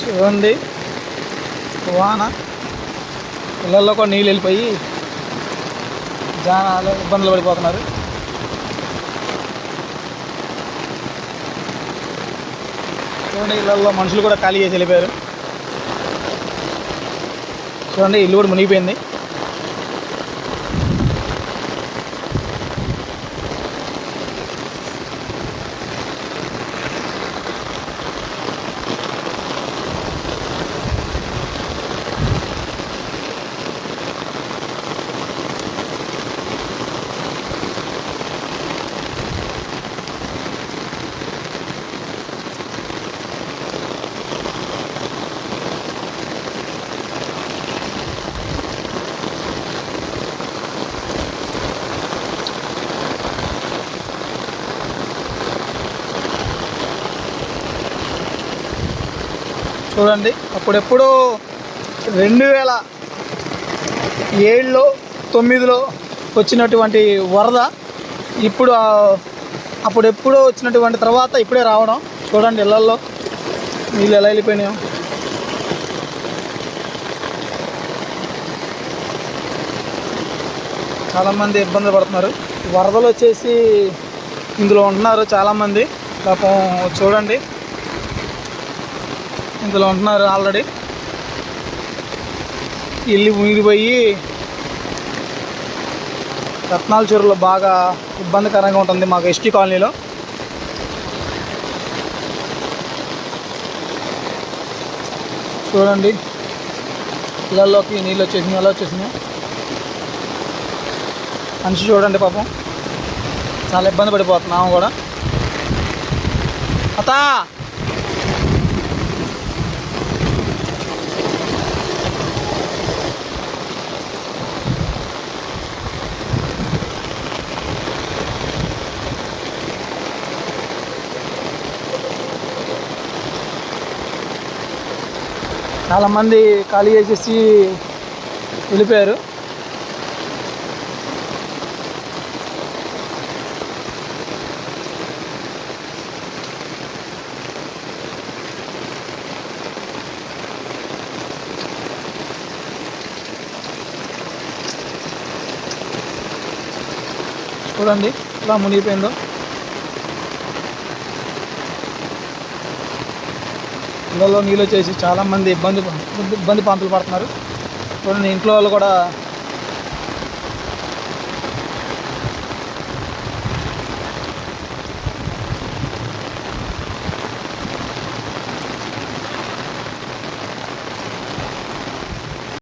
చూడండి వాన, ఇళ్ళల్లో కూడా నీళ్ళు వెళ్ళిపోయి జనాలు ఇబ్బందులు పడిపోతున్నారు. చూడండి ఇళ్ళల్లో మనుషులు కూడా ఖాళీ చేసి వెళ్ళిపోయారు. చూడండి ఇల్లు కూడా మునిగిపోయింది. చూడండి అప్పుడెప్పుడు 2007లో 2009లో వచ్చినటువంటి వరద ఇప్పుడు అప్పుడెప్పుడో వచ్చినటువంటి తర్వాత ఇప్పుడే రావడం. చూడండి ఇళ్ళల్లో నీళ్ళు ఎలా వెళ్ళిపోయినాయో. చాలామంది ఇబ్బందులు పడుతున్నారు. వరదలు వచ్చేసి ఇందులో ఉంటున్నారు చాలామంది. పాపం చూడండి ఇందులో ఉంటున్నారు ఆల్రెడీ. ఇల్లు మునిగిపోయి రత్నాల చెరువులో బాగా ఇబ్బందికరంగా ఉంటుంది మాకు ఎస్టీ కాలనీలో. చూడండి ఇళ్ళల్లోకి నీళ్ళు వచ్చేసినాయి, ఎలా వచ్చేసినాయి. మనిషి చూడండి పాపం చాలా ఇబ్బంది పడిపోతున్నాము కూడా. అతా చాలామంది ఖాళీ చేసేసి వెళ్ళిపోయారు. చూడండి ఇలా మునిగిపోయిందో. ఇళ్ళలో నీళ్ళు వచ్చేసి చాలామంది ఇబ్బంది పాంతులు పడుతున్నారు. చూడండి ఇంట్లో వాళ్ళు కూడా